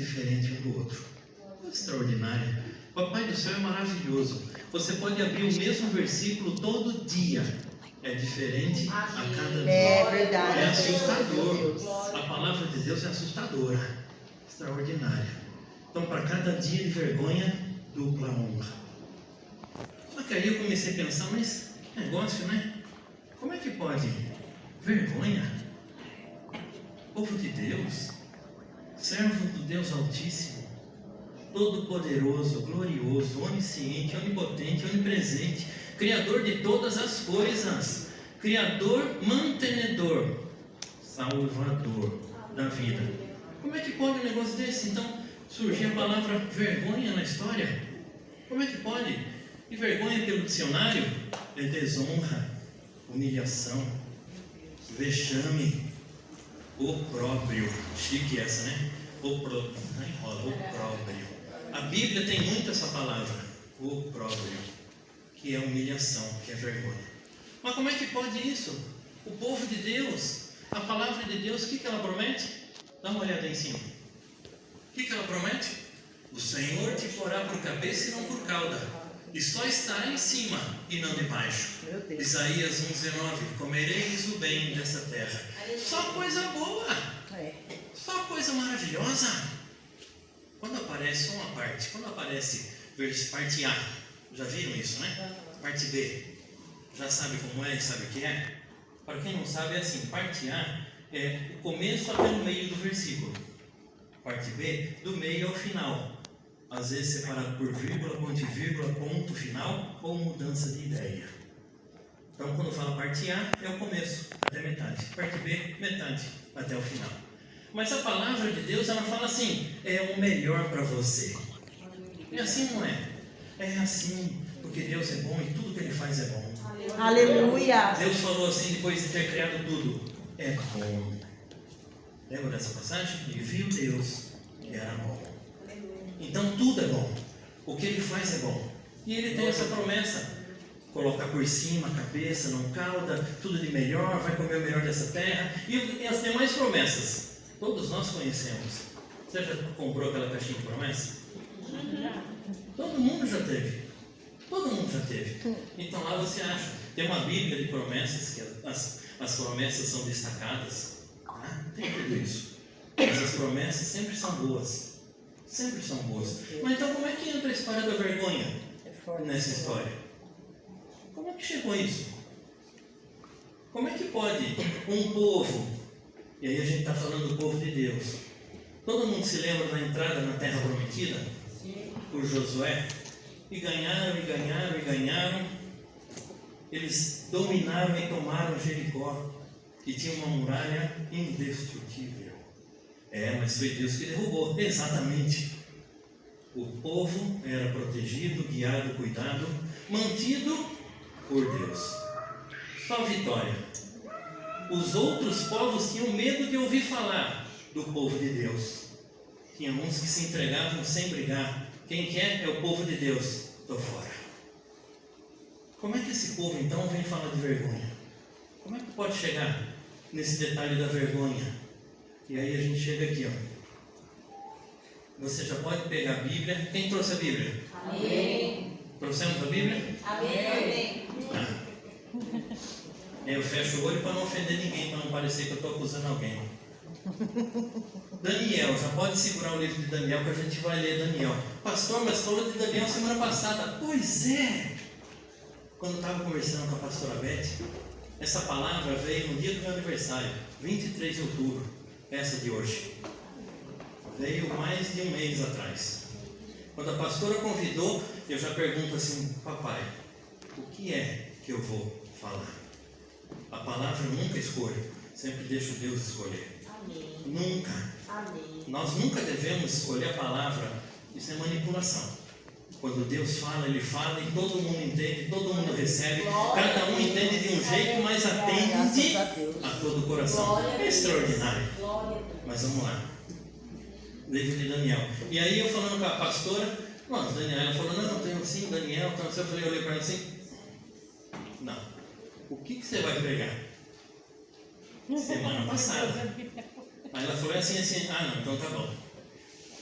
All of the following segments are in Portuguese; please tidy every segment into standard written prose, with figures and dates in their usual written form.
diferente um do outro. Extraordinário. Papai do céu é maravilhoso. Você pode abrir o mesmo versículo todo dia. É diferente a cada dia. É verdade. É assustador. A palavra de Deus é assustadora. Extraordinária. Então, para cada dia de vergonha, dupla honra. Só que aí eu comecei a pensar, mas que negócio, né? Como é que pode? Vergonha? Povo de Deus, servo do Deus Altíssimo, Todo-Poderoso, Glorioso, Onisciente, Onipotente, Onipresente, Criador de todas as coisas, Criador, Mantenedor, Salvador da vida. Como é que pode um negócio desse? Então, surgir a palavra vergonha na história? Como é que pode? E vergonha pelo dicionário é desonra, humilhação, vexame, opróbrio. Chique essa, né? Opróbrio. Não enrola, opróbrio. A Bíblia tem muito essa palavra, opróbrio, que é humilhação, que é vergonha. Mas como é que pode isso? O povo de Deus, a palavra de Deus, o que ela promete? Dá uma olhada aí em cima. O que ela promete? O Senhor te porá por cabeça e não por cauda, e só estará em cima e não debaixo. Isaías 1,19. Comereis o bem dessa terra. Só coisa boa. Só coisa maravilhosa. Quando aparece só uma parte, quando aparece parte A, já viram isso, né? Parte B, já sabe como é, sabe o que é? Para quem não sabe, é assim: parte A é o começo até o meio do versículo, parte B, do meio ao final, às vezes separado por vírgula, ponto final ou mudança de ideia. Então, quando fala parte A, é o começo até metade, parte B, metade até o final. Mas a palavra de Deus, ela fala assim: é o melhor para você. É assim, não é? É assim, porque Deus é bom e tudo que Ele faz é bom. Aleluia. Deus falou assim depois de ter criado tudo: é bom. Lembra dessa passagem? E viu Deus que era bom. Então tudo é bom. O que Ele faz é bom. E Ele tem essa promessa: colocar por cima a cabeça, não cauda, tudo de melhor, vai comer o melhor dessa terra. E as demais promessas, todos nós conhecemos. Você já comprou aquela caixinha de promessa? Todo mundo já teve. Todo mundo já teve. Então lá você acha, tem uma Bíblia de promessas, que as promessas são destacadas. Tem tudo isso. Mas as promessas sempre são boas. Sempre são boas. Mas então como é que entra a história da vergonha nessa história? Como é que chegou isso? Como é que pode um povo, e aí a gente está falando do povo de Deus, todo mundo se lembra da entrada na Terra Prometida? Por Josué? E ganharam, e ganharam, e ganharam. Eles dominaram e tomaram Jericó, que tinha uma muralha indestrutível. Mas foi Deus que derrubou. Exatamente. O povo era protegido, guiado, cuidado, mantido por Deus. Só vitória. Os outros povos tinham medo de ouvir falar do povo de Deus. Tinha uns que se entregavam sem brigar. Quem quer é o povo de Deus. Estou fora. Como é que esse povo então vem falar de vergonha? Como é que pode chegar nesse detalhe da vergonha? E aí a gente chega aqui, ó. Você já pode pegar a Bíblia. Quem trouxe a Bíblia? Amém. Trouxemos a Bíblia? Amém. Eu fecho o olho para não ofender ninguém, para não parecer que eu estou acusando alguém. Daniel, já pode segurar o livro de Daniel, que a gente vai ler Daniel. Pastor, mas falou de Daniel semana passada. Pois é! Quando eu estava conversando com a pastora Beth, essa palavra veio no dia do meu aniversário, 23 de outubro, essa de hoje. Veio mais de um mês atrás. Quando a pastora convidou, eu já pergunto assim: papai, o que é que eu vou falar? A palavra eu nunca escolho, sempre deixo Deus escolher. Amém. Nunca. Amém. Nós nunca devemos escolher a palavra. Isso é manipulação. Quando Deus fala, Ele fala e todo mundo entende, todo mundo recebe. Cada um entende de um jeito, mas atende a todo o coração. É extraordinário. Mas vamos lá. Livro de Daniel. E aí eu falando com a pastora, nossa, Daniel, ela falou: não, tem sim, Daniel. Então eu olhei para ela assim: não. O que você vai pregar? Semana passada. Aí ela falou assim: não, então tá bom.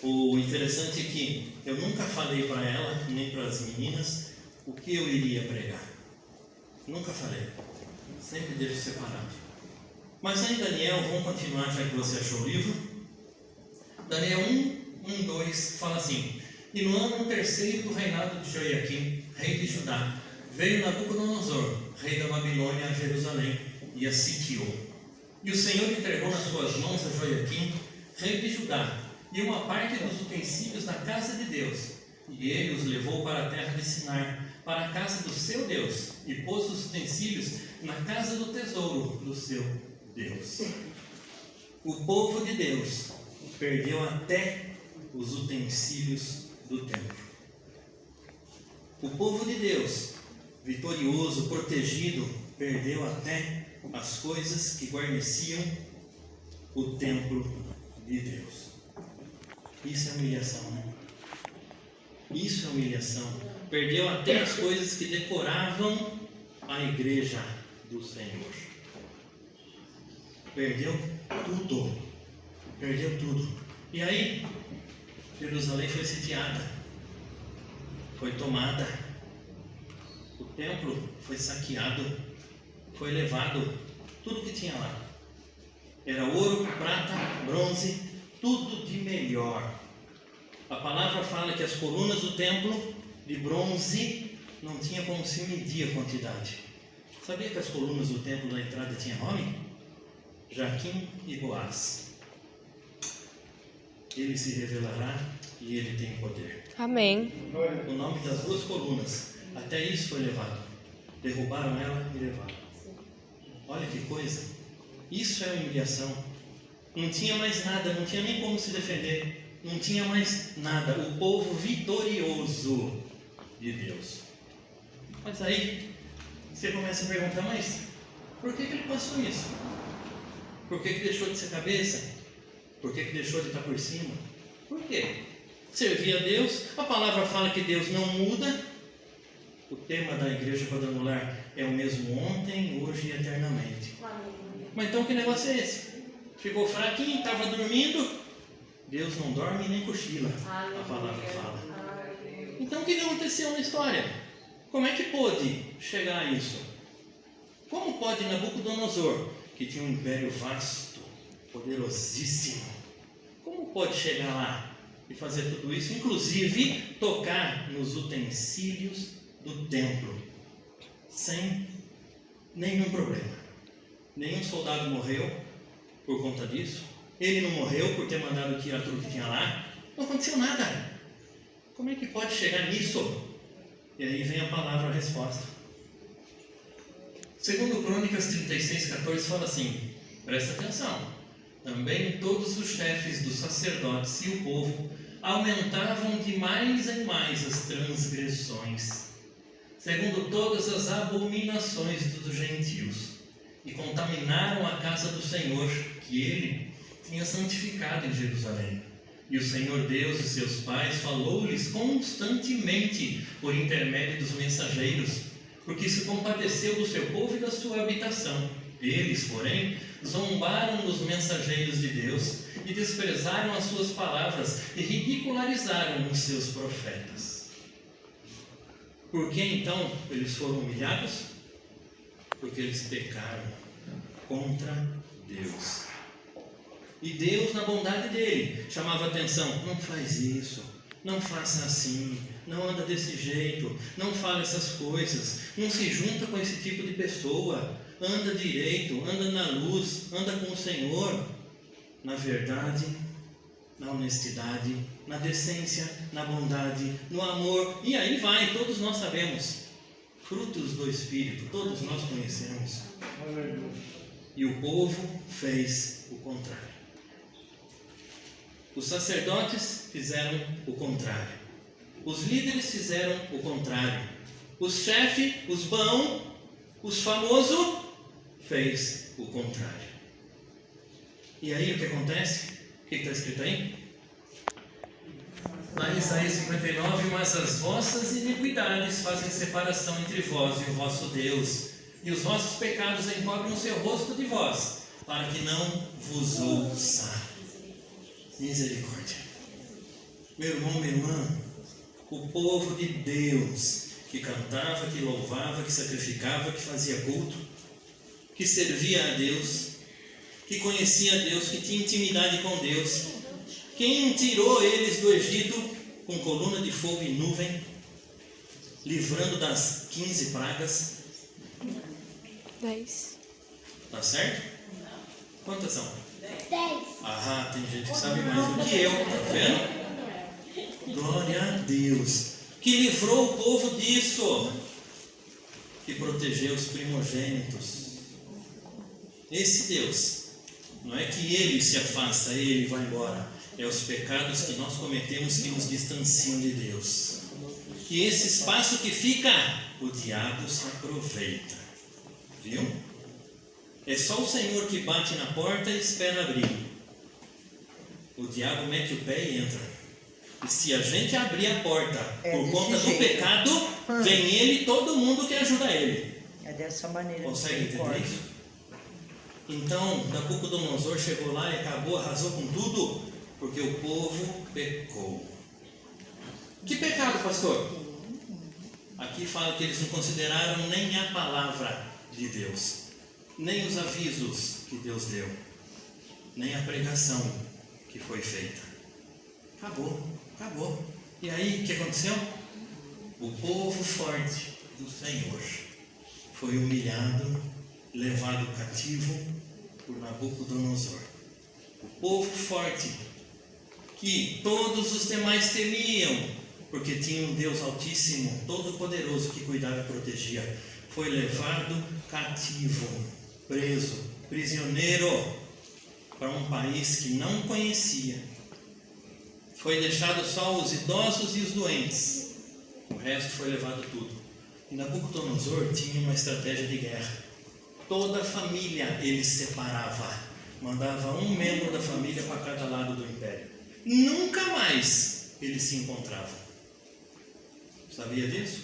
O interessante é que eu nunca falei para ela, nem para as meninas, o que eu iria pregar. Nunca falei. Sempre deixo separado. Mas aí Daniel, vamos continuar, já que você achou o livro. Daniel 1:2 fala assim: e no ano terceiro do reinado de Joiaquim, rei de Judá, veio Nabucodonosor, rei da Babilônia, a Jerusalém, e a sitiou. E o Senhor entregou nas suas mãos a Joiaquim, rei de Judá, e uma parte dos utensílios da casa de Deus. E ele os levou para a terra de Sinar, para a casa do seu Deus, e pôs os utensílios na casa do tesouro do seu Deus. O povo de Deus perdeu até os utensílios do templo. O povo de Deus, vitorioso, protegido, perdeu até as coisas que guarneciam o templo de Deus. Isso é humilhação, né? Isso é humilhação. Perdeu até as coisas que decoravam a igreja do Senhor. Perdeu tudo. Perdeu tudo. E aí, Jerusalém foi sitiada, foi tomada, o templo foi saqueado, foi levado, tudo que tinha lá. Era ouro, prata, bronze, tudo de melhor. A palavra fala que as colunas do templo de bronze não tinha como se medir a quantidade. Sabia que as colunas do templo da entrada tinham nome? Jaquim e Boaz. Ele se revelará e ele tem poder. Amém. O nome das duas colunas, até isso foi levado. Derrubaram ela e levaram. Olha que coisa. Isso é humilhação. Não tinha mais nada, não tinha nem como se defender. Não tinha mais nada. O povo vitorioso de Deus. Mas aí você começa a perguntar, mas por que ele passou isso? Por que deixou de ser cabeça? Por que deixou de estar por cima? Por quê? Servia a Deus. A palavra fala que Deus não muda. O tema da igreja quadrangular é o mesmo ontem, hoje e eternamente. Mas então que negócio é esse? Ficou fraquinho, estava dormindo. Deus não dorme nem cochila, a palavra fala. Então o que aconteceu na história? Como é que pôde chegar a isso? Como pode Nabucodonosor, que tinha um império vasto, poderosíssimo, como pode chegar lá e fazer tudo isso, inclusive tocar nos utensílios do templo, sem nenhum problema? Nenhum soldado morreu por conta disso. Ele não morreu por ter mandado tirar tudo que tinha lá. Não aconteceu nada. Como é que pode chegar nisso? E aí vem a palavra, a resposta. Segundo Crônicas 36:14 fala assim, presta atenção. Também todos os chefes dos sacerdotes e o povo aumentavam de mais em mais as transgressões, segundo todas as abominações dos gentios, e contaminaram a casa do Senhor, que ele tinha santificado em Jerusalém. E o Senhor Deus e seus pais falou-lhes constantemente por intermédio dos mensageiros, porque se compadeceu do seu povo e da sua habitação. Eles, porém, zombaram dos mensageiros de Deus e desprezaram as suas palavras e ridicularizaram os seus profetas. Por que então eles foram humilhados? Porque eles pecaram contra Deus. E Deus, na bondade dele, chamava a atenção: não faz isso, não faça assim, não anda desse jeito, não fale essas coisas, não se junta com esse tipo de pessoa, anda direito, anda na luz, anda com o Senhor, na verdade, na honestidade, na decência, na bondade, no amor, e aí vai, todos nós sabemos, frutos do Espírito, todos nós conhecemos. E o povo fez o contrário. Os sacerdotes fizeram o contrário. Os líderes fizeram o contrário. Os chefes, os bons, os famosos, fez o contrário. E aí o que acontece? O que está escrito aí? Lá em Isaías 59, mas as vossas iniquidades fazem separação entre vós e o vosso Deus, e os vossos pecados encobrem o seu rosto de vós, para que não vos ouça. Misericórdia. Meu irmão, minha irmã, o povo de Deus, que cantava, que louvava, que sacrificava, que fazia culto, que servia a Deus, que conhecia a Deus, que tinha intimidade com Deus. Quem tirou eles do Egito com coluna de fogo e nuvem, livrando das 15 pragas? 10. Tá certo? Quantas são? 10. Ah, tem gente que sabe mais do que eu, tá vendo? Glória a Deus, que livrou o povo disso, que protegeu os primogênitos. Esse Deus, não é que Ele se afasta, Ele vai embora, é os pecados que nós cometemos que nos distanciam de Deus. E esse espaço que fica, o diabo se aproveita, viu? É só o Senhor que bate na porta e espera abrir. O diabo mete o pé e entra. E se a gente abrir a porta por conta do pecado, vem ele e todo mundo que ajuda ele. É dessa maneira. Consegue entender isso? Então, Nabucodonosor chegou lá e acabou, arrasou com tudo, porque o povo pecou. Que pecado, pastor? Aqui fala que eles não consideraram nem a palavra de Deus, nem os avisos que Deus deu, nem a pregação que foi feita. Acabou. E aí, o que aconteceu? O povo forte do Senhor foi humilhado, levado cativo por Nabucodonosor. O povo forte, que todos os demais temiam, porque tinha um Deus Altíssimo, Todo-Poderoso, que cuidava e protegia, foi levado cativo, preso, prisioneiro, para um país que não conhecia. Foi deixado só os idosos e os doentes. O resto foi levado tudo. E Nabucodonosor tinha uma estratégia de guerra. Toda a família ele separava. Mandava um membro da família para cada lado do império. Nunca mais eles se encontravam. Sabia disso?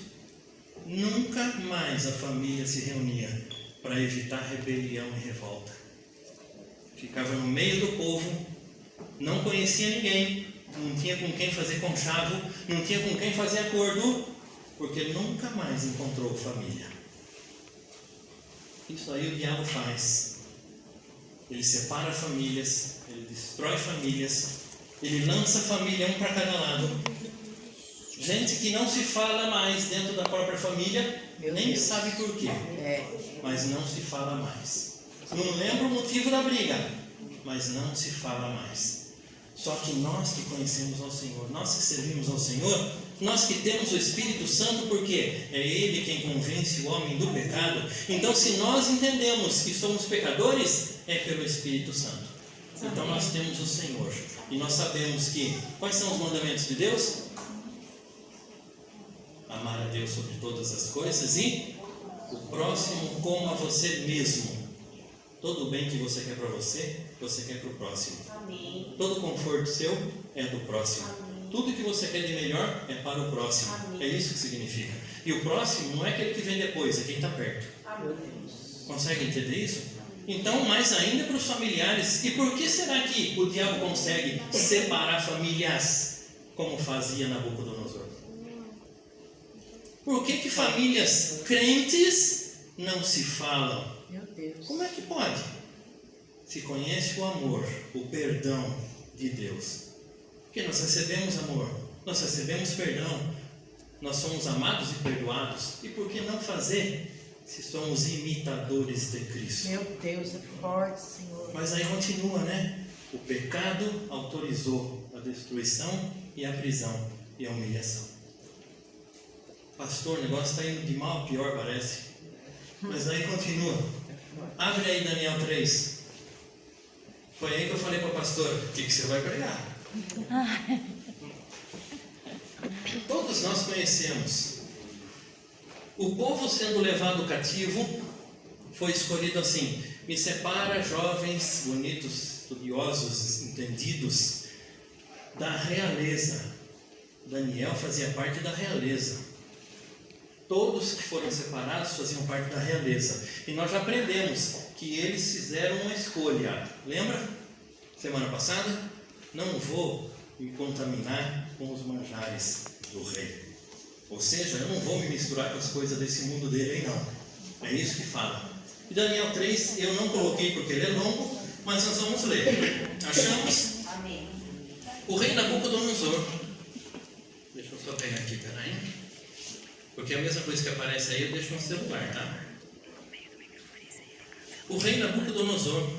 Nunca mais a família se reunia para evitar rebelião e revolta. Ficava no meio do povo, não conhecia ninguém, não tinha com quem fazer conchavo, não tinha com quem fazer acordo, porque nunca mais encontrou família. Isso aí o diabo faz. Ele separa famílias, ele destrói famílias, ele lança família um para cada lado. Gente que não se fala mais dentro da própria família, nem sabe por quê, mas não se fala mais. Não lembra o motivo da briga, mas não se fala mais. Só que nós que conhecemos ao Senhor, nós que servimos ao Senhor, nós que temos o Espírito Santo, porque é Ele quem convence o homem do pecado. Então, se nós entendemos que somos pecadores, é pelo Espírito Santo. Então, nós temos o Senhor e nós sabemos que quais são os mandamentos de Deus? Amar a Deus sobre todas as coisas e o próximo como a você mesmo. Todo o bem que você quer para você, você quer para o próximo. Amém. Todo conforto seu é do próximo. Amém. Tudo que você quer de melhor é para o próximo. Amém. É isso que significa. E o próximo não é aquele que vem depois, é quem está perto. Amém. Consegue entender isso? Então, mais ainda para os familiares. E por que será que o diabo consegue separar famílias como fazia Nabucodonosor? Por que famílias crentes não se falam? Meu Deus. Como é que pode? Se conhece o amor, o perdão de Deus. Porque nós recebemos amor, nós recebemos perdão, nós somos amados e perdoados. E por que não fazer se somos imitadores de Cristo? Meu Deus, é forte, Senhor. Mas aí continua, né? O pecado autorizou a destruição e a prisão e a humilhação. Pastor, o negócio está indo de mal a pior, parece. Mas aí continua. Abre aí Daniel 3. Foi aí que eu falei para o pastor, o que você vai pregar? Todos nós conhecemos. O povo sendo levado cativo foi escolhido assim: me separa jovens, bonitos, estudiosos, entendidos da realeza. Daniel fazia parte da realeza. Todos que foram separados faziam parte da realeza. E nós já aprendemos que eles fizeram uma escolha. Lembra? Semana passada? Não vou me contaminar com os manjares do rei. Ou seja, eu não vou me misturar com as coisas desse mundo dele aí não. É isso que fala. E Daniel 3 eu não coloquei porque ele é longo, mas nós vamos ler. Achamos? Amém. O rei Nabucodonosor. Deixa eu só pegar aqui, peraí. Porque a mesma coisa que aparece aí eu deixo no celular, tá? O rei Nabucodonosor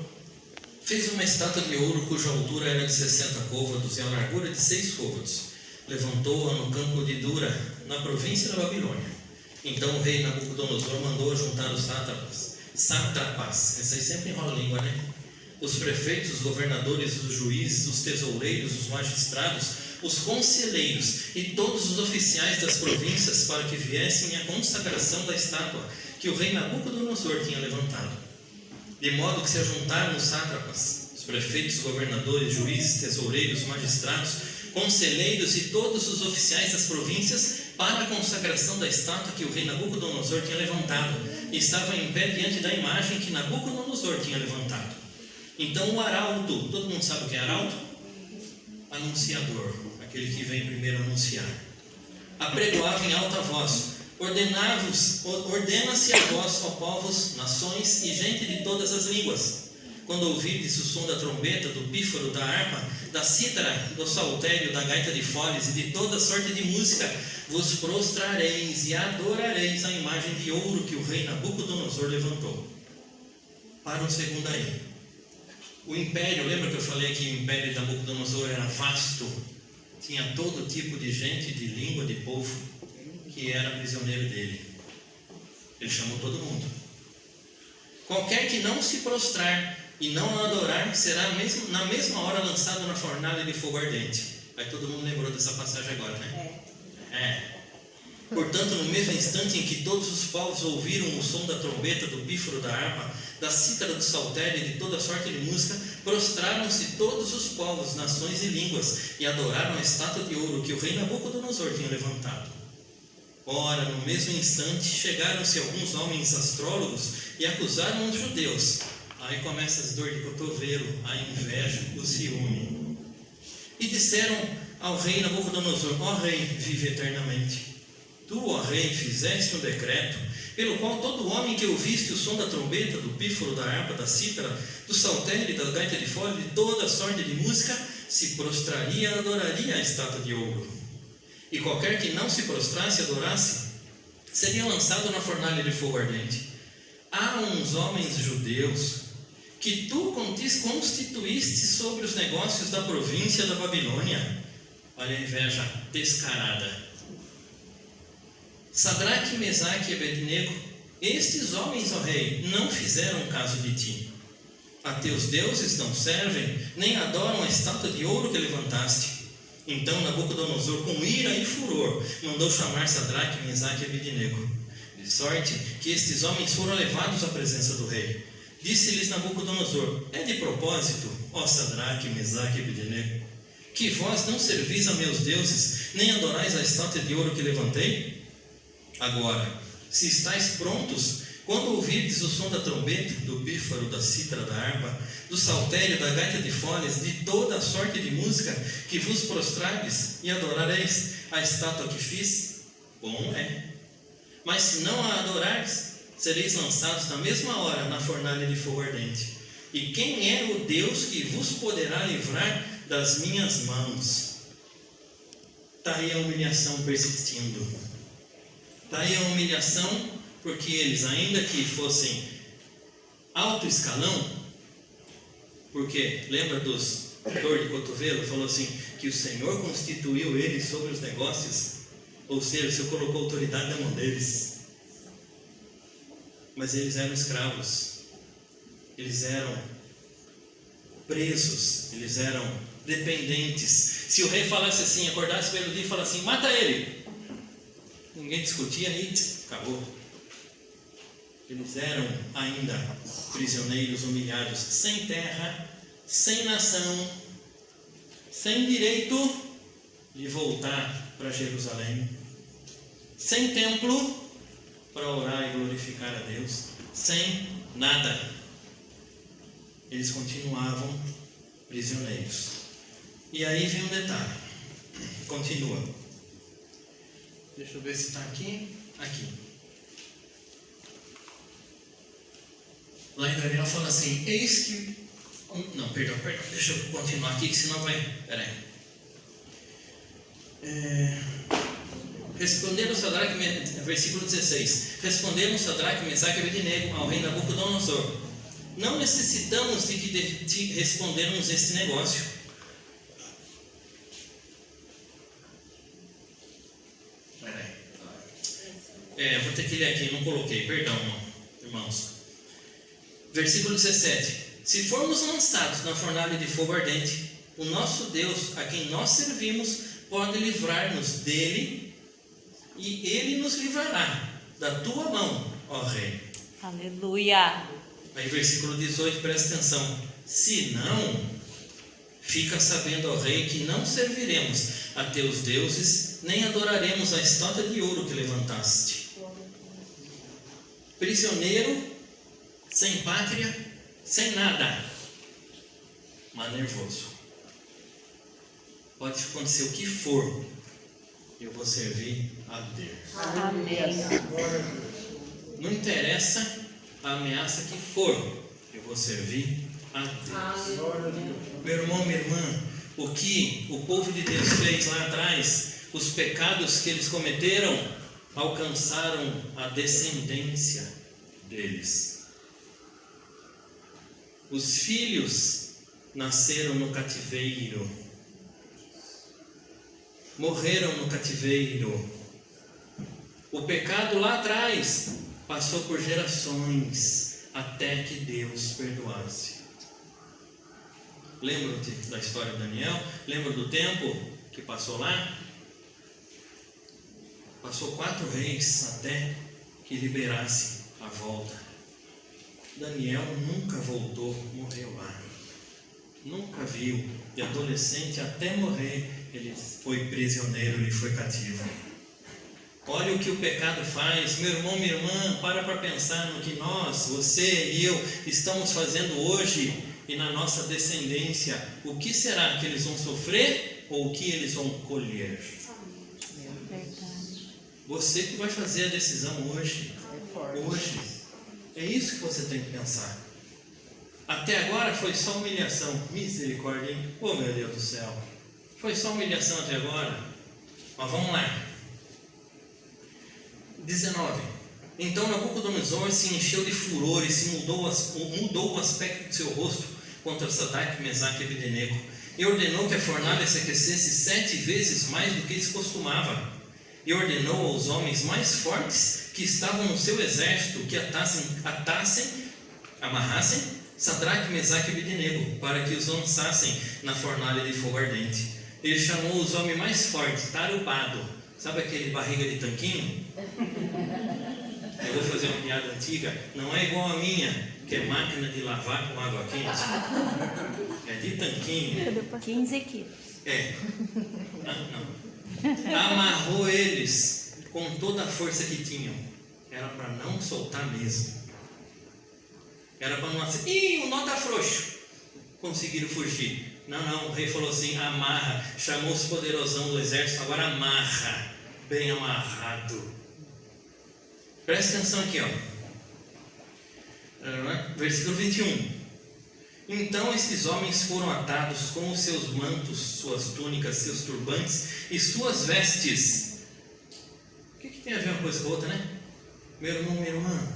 fez uma estátua de ouro cuja altura era de 60 côvados e a largura de 6 côvados. Levantou-a no campo de Dura, na província da Babilônia. Então o rei Nabucodonosor mandou juntar os sátrapas, essa aí sempre enrola a língua, né? Os prefeitos, os governadores, os juízes, os tesoureiros, os magistrados, os conselheiros e todos os oficiais das províncias para que viessem à consagração da estátua que o rei Nabucodonosor tinha levantado. De modo que se ajuntaram os sátrapas, os prefeitos, governadores, juízes, tesoureiros, magistrados, conselheiros e todos os oficiais das províncias para a consagração da estátua que o rei Nabucodonosor tinha levantado, e estavam em pé diante da imagem que Nabucodonosor tinha levantado. Então o arauto, todo mundo sabe o que é arauto? Anunciador, aquele que vem primeiro anunciar, apregoava em alta voz: ordena-se a vós, ó povos, nações e gente de todas as línguas, quando ouvirdes o som da trombeta, do pífaro, da harpa, da cítara, do saltério, da gaita de foles e de toda sorte de música, vos prostrareis e adorareis a imagem de ouro que o rei Nabucodonosor levantou. Para um segundo aí. O império, lembra que eu falei que o império de Nabucodonosor era vasto? Tinha todo tipo de gente, de língua, de povo, que era prisioneiro dele. Ele chamou todo mundo. Qualquer que não se prostrar e não adorar será na mesma hora lançado na fornalha de fogo ardente. Aí todo mundo lembrou dessa passagem agora, né? Portanto, no mesmo instante em que todos os povos ouviram o som da trombeta, do pífaro, da harpa, da cítara, do saltério e de toda sorte de música, prostraram-se todos os povos, nações e línguas e adoraram a estátua de ouro que o rei Nabucodonosor tinha levantado. Ora, no mesmo instante, chegaram-se alguns homens astrólogos e acusaram os judeus. Aí começa as dores de cotovelo, a inveja, o ciúme. E disseram ao rei Nabucodonosor: ó rei, vive eternamente. Tu, ó rei, fizeste um decreto, pelo qual todo homem que ouviste o som da trombeta, do pífaro, da harpa, da cítara, do saltério e da gaita de fole, de toda sorte de música, se prostraria e adoraria a estátua de ouro. E qualquer que não se prostrasse e adorasse, seria lançado na fornalha de fogo ardente. Há uns homens judeus que tu constituíste sobre os negócios da província da Babilônia. Olha a inveja descarada. Sadraque, Mesaque e Abednego, estes homens, ó rei, não fizeram caso de ti. A teus deuses não servem, nem adoram a estátua de ouro que levantaste. Então Nabucodonosor, com ira e furor, mandou chamar Sadraque, Mesaque e Abednego, de sorte que estes homens foram levados à presença do rei. Disse-lhes Nabucodonosor: é de propósito, ó Sadraque, Mesaque e Abednego, que vós não servis a meus deuses, nem adorais a estátua de ouro que levantei? Agora, se estáis prontos, quando ouvirdes o som da trombeta, do pífaro, da cítara, da harpa, do saltério, da gaita de foles, de toda a sorte de música, que vos prostrardes e adorareis a estátua que fiz, bom é. Mas se não a adorardes, sereis lançados na mesma hora na fornalha de fogo ardente. E quem é o Deus que vos poderá livrar das minhas mãos? Está aí a humilhação persistindo. Está aí a humilhação, porque eles, ainda que fossem alto escalão, porque lembra dos dor de cotovelo, falou assim, que o Senhor constituiu eles sobre os negócios, ou seja, o Senhor colocou autoridade na mão deles. Mas eles eram escravos, eles eram presos, eles eram dependentes. Se o rei falasse assim, acordasse pelo dia e falasse assim: mata ele, ninguém discutia e acabou. Eles eram ainda prisioneiros humilhados, sem terra, sem nação, sem direito de voltar para Jerusalém, sem templo para orar e glorificar a Deus, sem nada. Eles continuavam prisioneiros. E aí vem um detalhe: Continua. Deixa eu ver se está aqui. Aqui. Lá em Daniel fala assim, eis que... Não, perdão, deixa eu continuar aqui, que senão vai... Peraí. Responderam Sadraque, versículo 16. Responderam Sadraque, Mesaque e Abednego ao rei Nabucodonosor: não necessitamos de que te respondermos esse negócio. Vou ter que ler aqui, não coloquei, perdão, irmãos. Versículo 17: se formos lançados na fornalha de fogo ardente, o nosso Deus, a quem nós servimos, pode livrar-nos dele, e ele nos livrará da tua mão, ó rei. Aleluia. Aí versículo 18, presta atenção: se não, fica sabendo, ó rei, que não serviremos a teus deuses, nem adoraremos a estátua de ouro que levantaste. Prisioneiro, sem pátria, sem nada, mas nervoso. Pode acontecer o que for, eu vou servir a Deus. Amém. Não interessa a ameaça que for, eu vou servir a Deus. Meu irmão, minha irmã, o que o povo de Deus fez lá atrás, os pecados que eles cometeram, alcançaram a descendência deles. Os filhos nasceram no cativeiro, morreram no cativeiro. O pecado lá atrás passou por gerações até que Deus perdoasse. Lembram-te da história de Daniel? Lembram do tempo que passou lá? Passou 4 reis até que liberasse a volta. Daniel nunca voltou, morreu lá. Nunca viu. De adolescente até morrer, ele foi prisioneiro, ele foi cativo. Olha o que o pecado faz. Meu irmão, minha irmã, para pensar no que nós, você e eu estamos fazendo hoje e na nossa descendência. O que será que eles vão sofrer ou o que eles vão colher? Verdade. Você que vai fazer a decisão hoje. Hoje. É isso que você tem que pensar. Até agora foi só humilhação. Misericórdia, hein? Oh, meu Deus do céu. Foi só humilhação até agora. Mas vamos lá. 19. Então Nabucodonosor se encheu de furor e se mudou o aspecto de seu rosto contra Sadraque, Mesaque e Abednego, e ordenou que a fornalha se aquecesse 7 vezes mais do que se costumava, e ordenou aos homens mais fortes que estavam no seu exército que amarrassem Sadraque, Mesaque e Abednego, para que os lançassem na fornalha de fogo ardente. Ele chamou os homens mais fortes, tarubado. Sabe aquele barriga de tanquinho? Eu vou fazer uma piada antiga. Não é igual a minha, que é máquina de lavar com água quente. É de tanquinho. 15 quilos. Não. Amarrou eles com toda a força que tinham. Era para não soltar mesmo. Era para não assim, o nó está frouxo. Conseguiram fugir. Não, o rei falou assim, amarra. Chamou os poderosão do exército, agora amarra. Bem amarrado. Presta atenção aqui, versículo 21. Então esses homens foram atados com os seus mantos, suas túnicas, seus turbantes e suas vestes. O que tem a ver uma coisa com a outra, né? Meu irmão, minha irmã,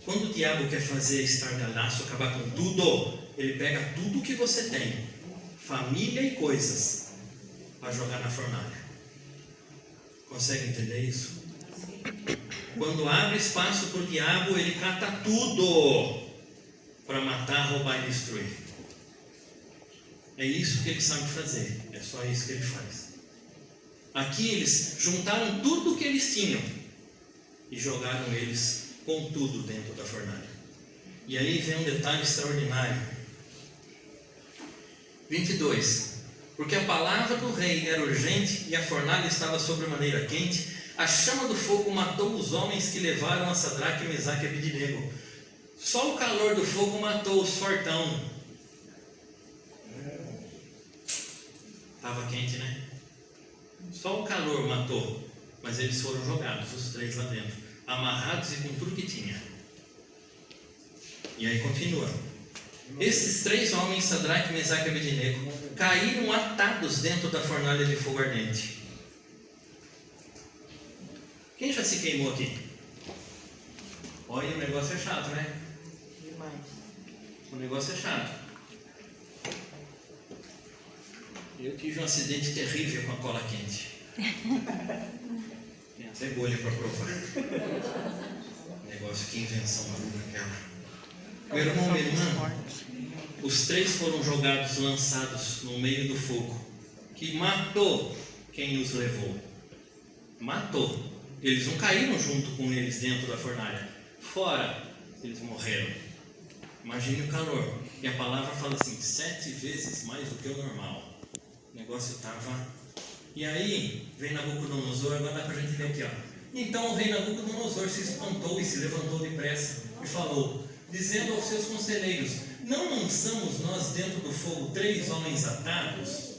quando o diabo quer fazer estardalhaço, acabar com tudo, ele pega tudo que você tem, família e coisas, para jogar na fornalha. Consegue entender isso? Quando abre espaço para o diabo, ele cata tudo para matar, roubar e destruir. É isso que ele sabe fazer. É só isso que ele faz. Aqui eles juntaram tudo que eles tinham e jogaram eles com tudo dentro da fornalha. E aí vem um detalhe extraordinário. 22. Porque a palavra do rei era urgente e a fornalha estava sobremaneira quente, a chama do fogo matou os homens que levaram a Sadraque, Mesaque e Abednego. Só o calor do fogo matou os fortão. Estava quente, né? Só o calor matou, mas eles foram jogados, os 3 lá dentro, amarrados e com tudo que tinha. E aí continua. Esses 3 homens, Sadraque, Mesaque e Abednego, caíram atados dentro da fornalha de fogo ardente. Quem já se queimou aqui? Olha, o negócio é chato, né? Demais. O negócio é chato. Eu tive um acidente terrível com a cola quente. Tem até bolha para provar. Negócio, que invenção maluca aquela. Meu irmão, minha irmã, os 3 foram jogados, lançados no meio do fogo, que matou quem os levou. Matou. Eles não caíram junto com eles dentro da fornalha. Fora, eles morreram. Imagine o calor. E a palavra fala assim, 7 vezes mais do que o normal. O negócio estava... E aí, vem Nabucodonosor, agora dá para a gente ver aqui, ó. Então o rei Nabucodonosor se espantou e se levantou depressa e falou, dizendo aos seus conselheiros, não lançamos nós dentro do fogo 3 homens atados?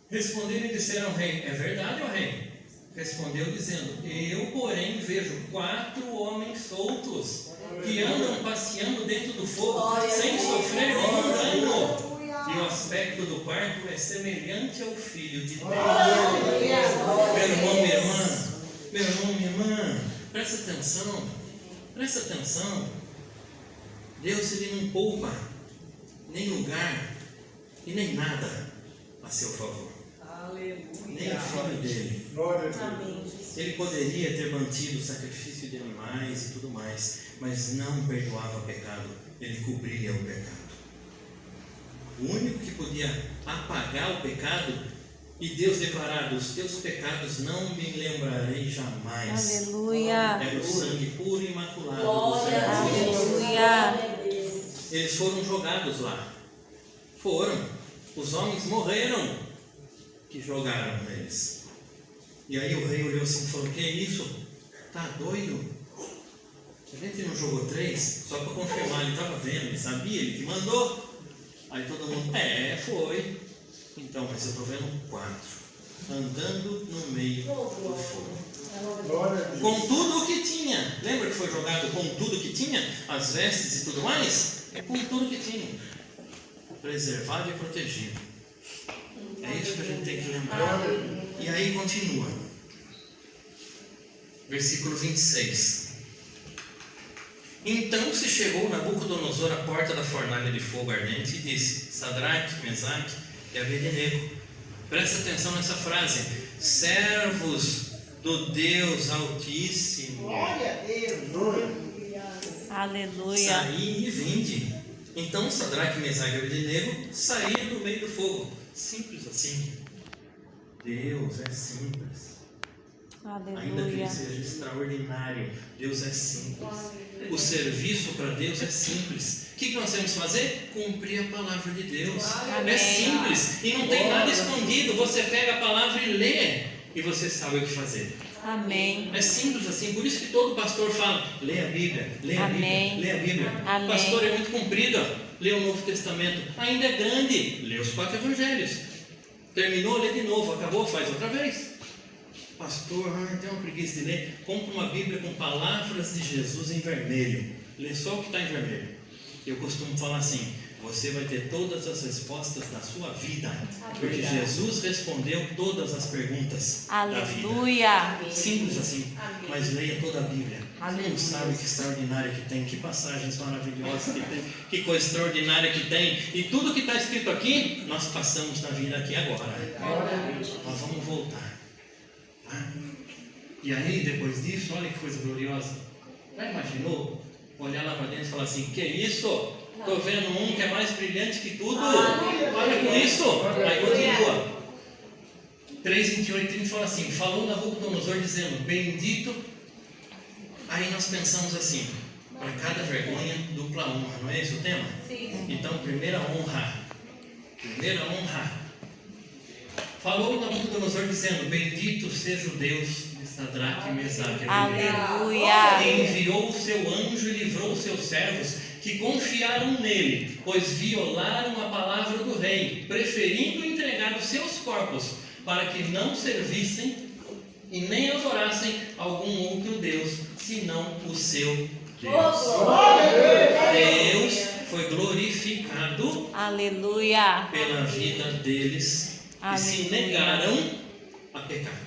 Responderam e disseram ao rei, é verdade, ó rei? Respondeu dizendo, eu porém vejo 4 homens soltos, que andam passeando dentro do fogo, sem sofrer nenhum dano. E o aspecto do quarto é semelhante ao Filho de Deus. Meu irmão, minha irmã, meu irmão, minha irmã, presta atenção, presta atenção. Deus, Ele não poupa nem lugar e nem nada a seu favor. Nem o Filho dele. Ele poderia ter mantido o sacrifício de animais e tudo mais, mas não perdoava pecado, Ele cobria o pecado. O único que podia apagar o pecado, e Deus declarado, os teus pecados não me lembrarei jamais. Aleluia. Era o sangue puro e imaculado do Senhor. Aleluia. Eles foram jogados lá. Foram. Os homens morreram que jogaram eles. E aí o rei olhou assim e falou, que é isso? Tá doido? A gente não jogou 3? Só para confirmar, ele estava vendo, ele sabia, ele que mandou. Aí todo mundo, foi. Então, mas eu estou vendo 4, andando no meio do fogo. Com tudo o que tinha. Lembra que foi jogado com tudo que tinha? As vestes e tudo mais? Com tudo que tinha. Preservado e protegido. É isso que a gente tem que lembrar. E aí continua. Versículo 26. Então se chegou Nabucodonosor à porta da fornalha de fogo ardente e disse, Sadraque, Mesaque e Abednego, presta atenção nessa frase, servos do Deus Altíssimo, Aleluia. saí e vinde. Então Sadraque, Mesaque e Abednego saíram do meio do fogo. Simples assim. Deus é simples. Ainda que Ele Aleluia. seja extraordinário, Deus é simples. O serviço para Deus é simples. O que nós temos que fazer? Cumprir a palavra de Deus. Amém. É simples e não tem nada escondido. Você pega a palavra e lê e você sabe o que fazer. Amém. É simples assim. Por isso que todo pastor fala: lê a Bíblia, lê a Amém. Bíblia, lê a Bíblia. Amém. O pastor é muito comprido. Lê o Novo Testamento. Ainda é grande. Lê os 4 evangelhos. Terminou, lê de novo. Acabou, faz outra vez. Pastor, tem uma preguiça de ler. Compre uma Bíblia com palavras de Jesus em vermelho. Lê só o que está em vermelho. Eu costumo falar assim: você vai ter todas as respostas da sua vida, porque Jesus respondeu todas as perguntas da vida. Aleluia. Simples assim, mas leia toda a Bíblia. Você não sabe que extraordinário que tem, que passagens maravilhosas que tem, que coisa extraordinária que tem. E tudo que está escrito aqui, nós passamos na vida aqui agora. Nós vamos voltar. E aí, depois disso, olha que coisa gloriosa. Já imaginou? Olhar lá para dentro e falar assim: que isso? Estou vendo um que é mais brilhante que tudo. Olha com isso. Aí continua. 3:28 fala assim: falou Nabucodonosor dizendo: bendito. Aí nós pensamos assim: para cada vergonha, dupla honra. Não é esse o tema? Sim. Então, primeira honra. Primeira honra. Falou Nabucodonosor dizendo: bendito seja o Deus de Sadraque, Mesaque e Abednego, Aleluia. que enviou o seu anjo e livrou os seus servos que confiaram nele, pois violaram a palavra do rei, preferindo entregar os seus corpos para que não servissem e nem adorassem algum outro Deus, senão o seu Deus. Deus foi glorificado Aleluia. pela vida deles que se Aleluia. negaram a pecar.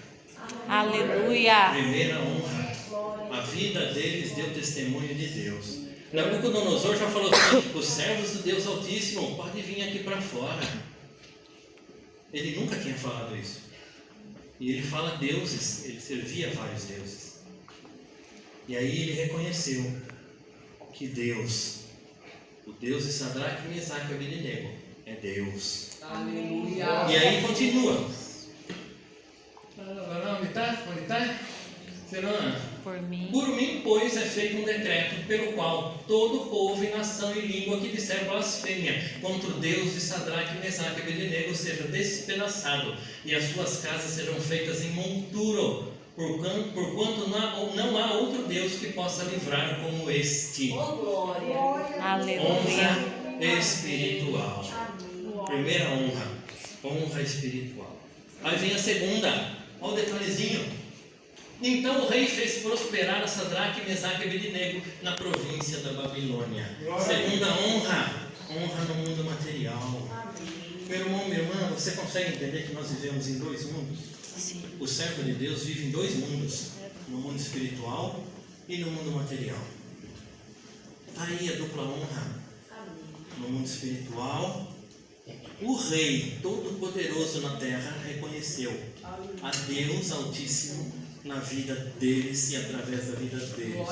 Aleluia. Primeira honra. A vida deles deu testemunho de Deus. Nabucodonosor já falou assim: os servos do Deus Altíssimo podem vir aqui para fora. Ele nunca tinha falado isso. E ele fala deuses, ele servia vários deuses. E aí ele reconheceu que Deus, o Deus de Sadraque, Mesaque e Abednego, é Deus. Aleluia. E aí continua. Onde está? Onde está? Será? Por mim. Por mim, pois, é feito um decreto pelo qual todo povo e nação e língua que disser blasfêmia contra o Deus de Sadraque, Mesaque e Abednego seja despedaçado, e as suas casas sejam feitas em monturo, porquanto não há outro Deus que possa livrar como este. Glória. Aleluia. Honra espiritual. Primeira honra, honra espiritual. Aí vem a segunda, olha o detalhezinho. Então o rei fez prosperar a Sadraque, Mesaque e Abednego na província da Babilônia. Segunda honra, honra no mundo material. Meu irmão, minha irmã, você consegue entender que nós vivemos em dois mundos? Sim. O servo de Deus vive em dois mundos, no mundo espiritual e no mundo material. Está aí a dupla honra. No mundo espiritual, o rei todo-poderoso na terra reconheceu a Deus Altíssimo na vida deles e através da vida deles.